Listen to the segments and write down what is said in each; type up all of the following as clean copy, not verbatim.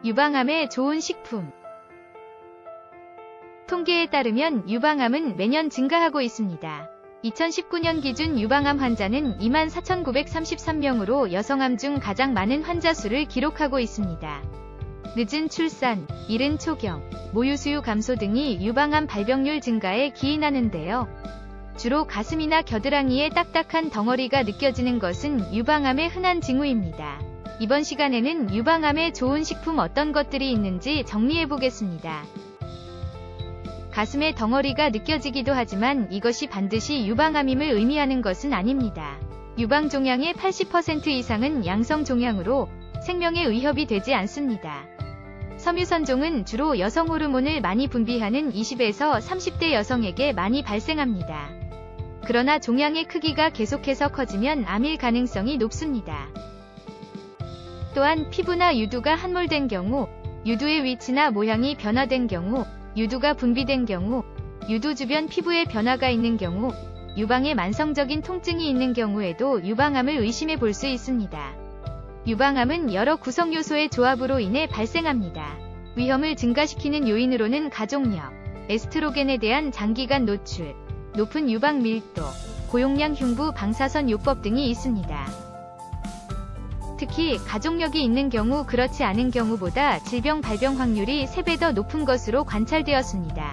유방암에 좋은 식품. 통계에 따르면 유방암은 매년 증가하고 있습니다. 2019년 기준 유방암 환자는 24,933명으로 여성암 중 가장 많은 환자 수를 기록하고 있습니다. 늦은 출산, 이른 초경, 모유수유 감소 등이 유방암 발병률 증가에 기인하는데요. 주로 가슴이나 겨드랑이에 딱딱한 덩어리가 느껴지는 것은 유방암의 흔한 징후입니다. 이번 시간에는 유방암에 좋은 식품 어떤 것들이 있는지 정리해보겠습니다. 가슴에 덩어리가 느껴지기도 하지만 이것이 반드시 유방암임을 의미하는 것은 아닙니다. 유방 종양의 80% 이상은 양성 종양으로 생명에 위협이 되지 않습니다. 섬유선종은 주로 여성 호르몬을 많이 분비하는 20에서 30대 여성에게 많이 발생합니다. 그러나 종양의 크기가 계속해서 커지면 암일 가능성이 높습니다. 또한 피부나 유두가 함몰된 경우, 유두의 위치나 모양이 변화된 경우, 유두가 분비된 경우, 유두 주변 피부에 변화가 있는 경우, 유방에 만성적인 통증이 있는 경우에도 유방암을 의심해 볼 수 있습니다. 유방암은 여러 구성 요소의 조합으로 인해 발생합니다. 위험을 증가시키는 요인으로는 가족력, 에스트로겐에 대한 장기간 노출, 높은 유방 밀도, 고용량 흉부 방사선 요법 등이 있습니다. 특히 가족력이 있는 경우 그렇지 않은 경우보다 질병 발병 확률이 3배 더 높은 것으로 관찰되었습니다.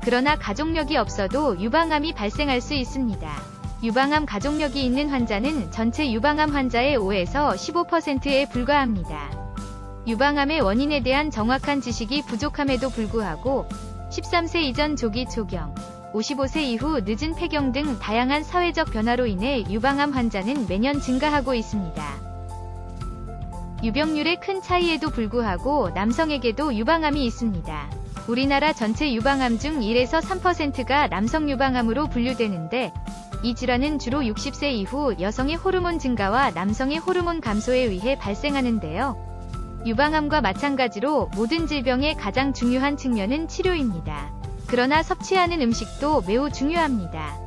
그러나 가족력이 없어도 유방암이 발생할 수 있습니다. 유방암 가족력이 있는 환자는 전체 유방암 환자의 5에서 15%에 불과합니다. 유방암의 원인에 대한 정확한 지식이 부족함에도 불구하고 13세 이전 조기 초경, 55세 이후 늦은 폐경 등 다양한 사회적 변화로 인해 유방암 환자는 매년 증가하고 있습니다. 유병률의 큰 차이에도 불구하고 남성에게도 유방암이 있습니다. 우리나라 전체 유방암 중 1에서 3%가 남성 유방암으로 분류되는데 이 질환은 주로 60세 이후 여성의 호르몬 증가와 남성의 호르몬 감소에 의해 발생하는데요. 유방암과 마찬가지로 모든 질병의 가장 중요한 측면은 치료입니다. 그러나 섭취하는 음식도 매우 중요합니다.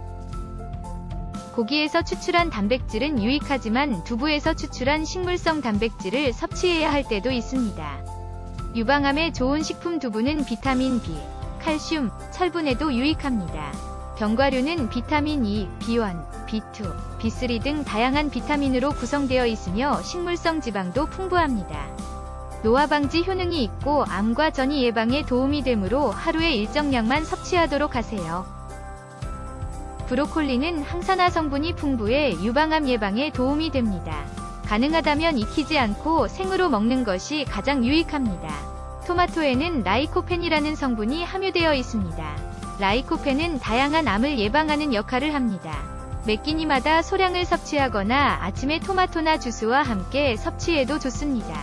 고기에서 추출한 단백질은 유익하지만 두부에서 추출한 식물성 단백질을 섭취해야 할 때도 있습니다. 유방암에 좋은 식품 두부는 비타민 B, 칼슘, 철분에도 유익합니다. 견과류는 비타민 E, B1, B2, B3 등 다양한 비타민으로 구성되어 있으며 식물성 지방도 풍부합니다. 노화 방지 효능이 있고 암과 전이 예방에 도움이 되므로 하루에 일정량만 섭취하도록 하세요. 브로콜리는 항산화 성분이 풍부해 유방암 예방에 도움이 됩니다. 가능하다면 익히지 않고 생으로 먹는 것이 가장 유익합니다. 토마토에는 라이코펜이라는 성분이 함유되어 있습니다. 라이코펜은 다양한 암을 예방하는 역할을 합니다. 매 끼니마다 소량을 섭취하거나 아침에 토마토나 주스와 함께 섭취해도 좋습니다.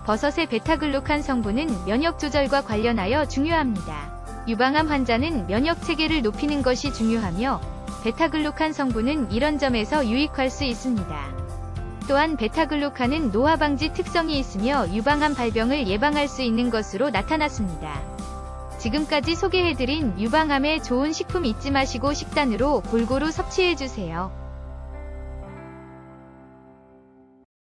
버섯의 베타글루칸 성분은 면역 조절과 관련하여 중요합니다. 유방암 환자는 면역 체계를 높이는 것이 중요하며 베타글루칸 성분은 이런 점에서 유익할 수 있습니다. 또한 베타글루칸은 노화 방지 특성이 있으며 유방암 발병을 예방할 수 있는 것으로 나타났습니다. 지금까지 소개해드린 유방암에 좋은 식품 잊지 마시고 식단으로 골고루 섭취해주세요.